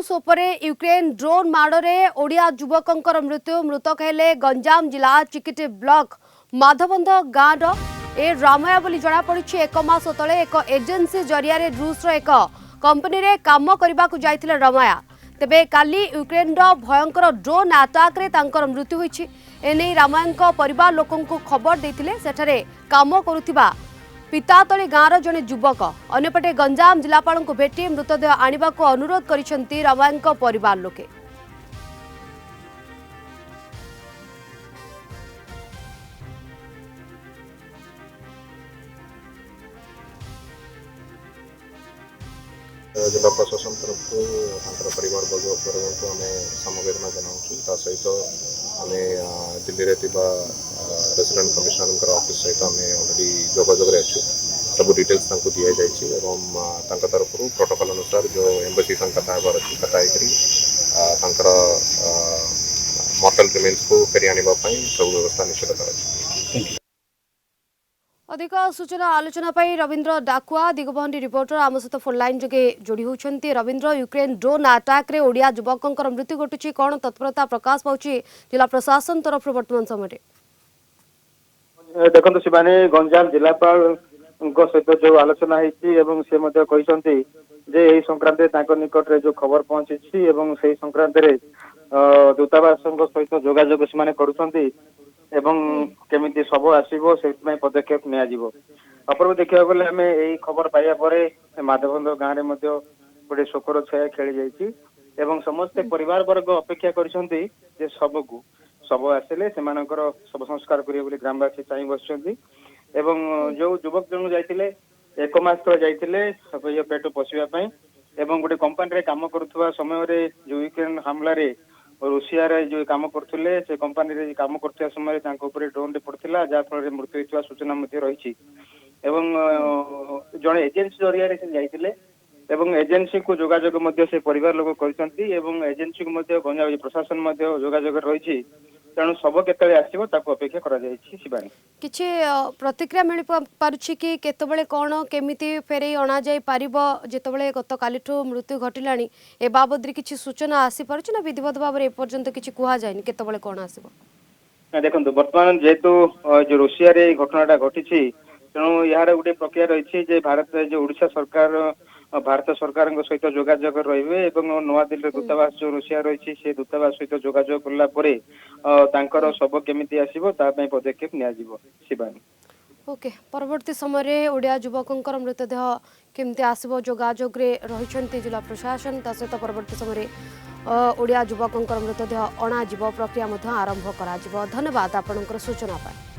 रूस उपरे Ukraine drone माड़े ओडिया युवकों मृत्यु मृतक हेले गंजाम जिला चिकिटी ब्लॉक माधवंध गाँव ए रामया बोली जनापड़ी। एक मास तले एक एजेन्सी जरिया रूस एक कंपनी रे काम करने को जाइथिले रमया। तेबे काली यूक्रेन भयंकर ड्रोन आटाक रे तांकर मृत्यु होईछि। एने रामया परिवार लोकं को खबर देथिले सेठारे काम करुथिबा पितातली गाँवर जड़े युवक। अन्यपटे गंजाम जिलापाल को भेटी मृतदेह आने को अनुरोध करिसेंती रामया परिवार लोके। जिला प्रशासन तरफ परिवार वर्ग को आम समवेदना जनाऊँ सहित आम दिल्ली में रेसिडेंट कमिशनर ऑफिस सहित आम अलरेडी जोगाजोग अच्छु। सब डिटेल्स दि जाए तरफ प्रोटोकॉल अनुसार जो एम्बेसी संग कथा अच्छी कथा मॉर्टल रिमेन्स को फेरी आने सब व्यवस्था निश्चित कर। अधिक सूचना आलोचना रवींद्र डाकुआ दिगबंडी रिपोर्टर आम सहित फोन लाइन जोगे जोड़ी होती। रवींद्र यूक्रेन ड्रोन आटाक रे ओडिया युवकों मृत्यु घटुची कौन तत्परता प्रकाश पाउची जिला प्रशासन तरफ वर्तमान समय? देखो शिवानी गंजाम जिलापाल सहित जो आलोचना होती जे यही संक्रांत निकट रे जो खबर पहुंची से संक्रांत दूतावास सहित जोगाजोग से करुछंती एवं केमिति सब आसीबो से पदक्षेप निया जिवो। अपर देखा गले आम यही खबर पाइबा परे माधवंद गाँव में गोटे शोकर छाया खेली जाइछि एवं समस्ते परिवार वर्ग अपेक्षा करिसंती जे सबको सब आसिले सेमानकर सब संस्कार करिवे बोली ग्रामवासी चाहि बसचंती। एवं जो युवक जन जाइतिले एक मास तले जाइतिले पेट पोषिबा पई एवं गोटे कंपनी रे काम करुवा समय रे जो यूक्रेन हमला रे रूसिया रे जो काम करथुले से कंपनी रे काम करथिया समय तांको ऊपर ड्रोन रे पड़थिला जा फल रे मृत्यु होइतवा सूचना मध्ये रहिछि। एवं जने एजेंसी जरिया रे से जाइतिले एवं एजेंसी को जोगाजोग मध्ये से परिवार लोक करछंती एवं एजेंसी को मध्ये गंजाम प्रशासन मध्ये जोगाजोग रहिछि। तेणु सब केतले आसीबो ताको अपेक्षा करा जायछि। शिवानी किछि प्रतिक्रिया मिल पारुछि कि केतबेले कोन केमिति फेरै अणा जाय पारिबो जेतबेले गत कालीठो मृत्यु घटिलाणी ए बाबद रे किछि सूचना आसी पारुछि ना विधिवत भाव रे पर्यंत किछि कुहा जायनि केतबेले कोन आसीबो? देखंतु वर्तमान जेतु जो रूसिया रे घटनाटा घटिछि तेणु यार गोटे प्रक्रिया रही जे भारत जो ओडिशा सरकार भारत सरकार सहित जोगाजोग रहिबे एवं नवा दिल्ली दूतावास जो रूसिया रही से दूतावास सहित जोगाजोग कला परे तांकर सब केमिति आसीबो ता पय पदक्षेप निया जिवो। शिवानी ओके परवर्ती समय रे ओडिया युवकों मृतदेह केमती आसबो जोगाजोग रे रहिछंती जिला प्रशासन ता सहित परवर्ती समय रे ओडिया युवकों मृतदेह अणा जीव प्रक्रिया आरंभ करा। धन्यवाद आपनकर सूचना पाए।